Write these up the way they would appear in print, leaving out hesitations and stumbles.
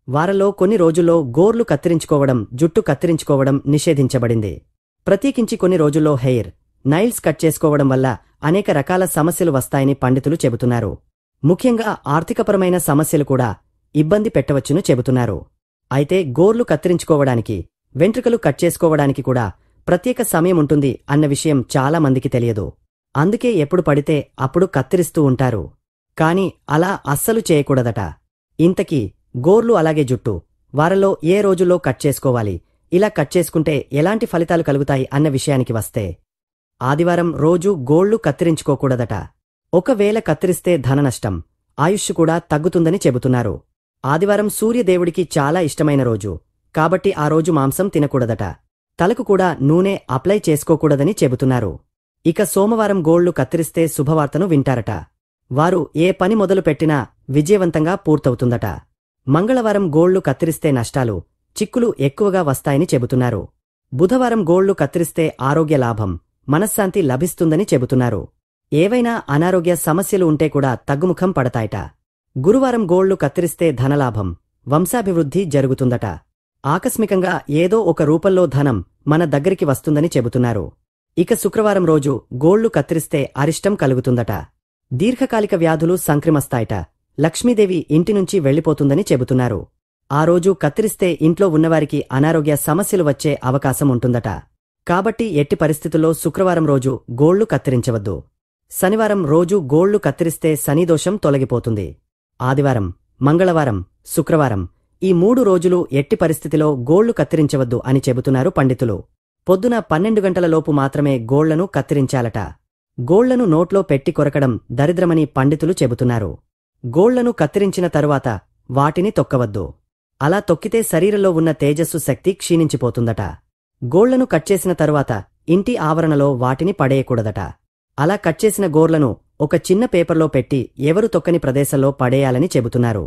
వారంలో కొన్ని రోజుల్లో గోర్లు కత్తిరించుకోవడం, జుట్టు కత్తిరించుకోవడం నిషేధించబడింది. ప్రత్యేకించి కొన్ని రోజుల్లో హెయిర్, నైల్స్ కట్ చేసుకోవడం వల్ల అనేక రకాల సమస్యలు వస్తాయని పండితులు చెబుతున్నారు. ముఖ్యంగా ఆర్థికపరమైన సమస్యలు కూడా ఇబ్బంది పెట్టవచ్చును చెబుతున్నారు. అయితే గోర్లు కత్తిరించుకోవడానికి, వెంట్రుకలు కట్ చేసుకోవడానికి కూడా ప్రత్యేక సమయం ఉంటుంది అన్న విషయం చాలా మందికి తెలియదు. అందుకే ఎప్పుడు పడితే అప్పుడు కత్తిరిస్తూ ఉంటారు. కాని అలా అస్సలు చేయకూడదట. ఇంతకీ గోర్లు అలాగే జుట్టు వారంలో ఏ రోజుల్లో కట్ చేసుకోవాలి, ఇలా కట్ చేసుకుంటే ఎలాంటి ఫలితాలు కలుగుతాయి అన్న విషయానికి వస్తే, ఆదివారం రోజు గోళ్లు కత్తిరించుకోకూడదట. ఒకవేళ కత్తిరిస్తే ధననష్టం, ఆయుష్ కూడా తగ్గుతుందని చెబుతున్నారు. ఆదివారం సూర్యదేవుడికి చాలా ఇష్టమైన రోజు కాబట్టి ఆ రోజు మాంసం తినకూడదట. తలకు కూడా నూనె అప్లై చేసుకోకూడదని చెబుతున్నారు. ఇక సోమవారం గోళ్లు కత్తిరిస్తే శుభవార్తను వింటారట. వారు ఏ పని మొదలు పెట్టినా విజయవంతంగా పూర్తవుతుందట. మంగళవారం గోళ్లు కత్తిరిస్తే నష్టాలు, చిక్కులు ఎక్కువగా వస్తాయని చెబుతున్నారు. బుధవారం గోళ్లు కత్తిరిస్తే ఆరోగ్య లాభం, మనశ్శాంతి లభిస్తుందని చెబుతున్నారు. ఏవైనా అనారోగ్య సమస్యలు ఉంటే కూడా తగ్గుముఖం పడతాయట. గురువారం గోళ్లు కత్తిరిస్తే ధనలాభం, వంశాభివృద్ధి జరుగుతుందట. ఆకస్మికంగా ఏదో ఒక రూపంలో ధనం మన దగ్గరికి వస్తుందని చెబుతున్నారు. ఇక శుక్రవారం రోజు గోళ్లు కత్తిరిస్తే అరిష్టం కలుగుతుందట. దీర్ఘకాలిక వ్యాధులు సంక్రమిస్తాయట. లక్ష్మీదేవి ఇంటినుంచి వెళ్లిపోతుందని చెబుతున్నారు. ఆ రోజు కత్తిరిస్తే ఇంట్లో ఉన్నవారికి అనారోగ్య సమస్యలు వచ్చే అవకాశం ఉంటుందట. కాబట్టి ఎట్టి పరిస్థితుల్లో శుక్రవారం రోజు గోళ్లు కత్తిరించవద్దు. శనివారం రోజు గోళ్లు కత్తిరిస్తే శనిదోషం తొలగిపోతుంది. ఆదివారం, మంగళవారం, శుక్రవారం ఈ 3 రోజులు ఎట్టి పరిస్థితిలో గోళ్లు కత్తిరించవద్దు అని చెబుతున్నారు పండితులు. పొద్దున 12 గంటలలోపు మాత్రమే గోళ్లను కత్తిరించాలట. గోళ్లను నోట్లో పెట్టి కొరకడం దరిద్రమని పండితులు చెబుతున్నారు. గోళ్లను కత్తిరించిన తరువాత వాటిని తొక్కవద్దు. అలా తొక్కితే శరీరంలో ఉన్న తేజస్సు శక్తి క్షీణించిపోతుందట. గోళ్లను కట్చేసిన తరువాత ఇంటి ఆవరణలో వాటిని పడేయకూడదట. అలా కట్చేసిన గోర్లను ఒక చిన్న పేపర్లో పెట్టి ఎవరు తొక్కని ప్రదేశంలో పడేయాలని చెబుతున్నారు.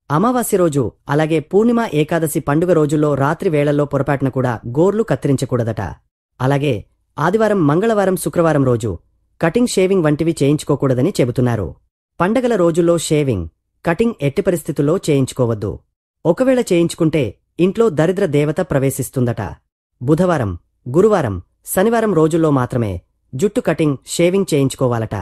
అమావాస్య రోజు అలాగే పూర్ణిమ ఏకాదశి పండుగ రోజుల్లో రాత్రి వేళల్లో పొరపాటున కూడా గోర్లు కత్తిరించకూడదట. అలాగే ఆదివారం, మంగళవారం, శుక్రవారం రోజు కటింగ్, షేవింగ్ వంటివి చేయించుకోకూడదని చెబుతున్నారు. పండగల రోజుల్లో షేవింగ్, కటింగ్ ఎట్టి పరిస్థితుల్లో చేయించుకోవద్దు. ఒకవేళ చేయించుకుంటే ఇంట్లో దరిద్ర దేవత ప్రవేశిస్తుందట. బుధవారం, గురువారం, శనివారం రోజుల్లో మాత్రమే జుట్టు కటింగ్, షేవింగ్ చేయించుకోవాలట.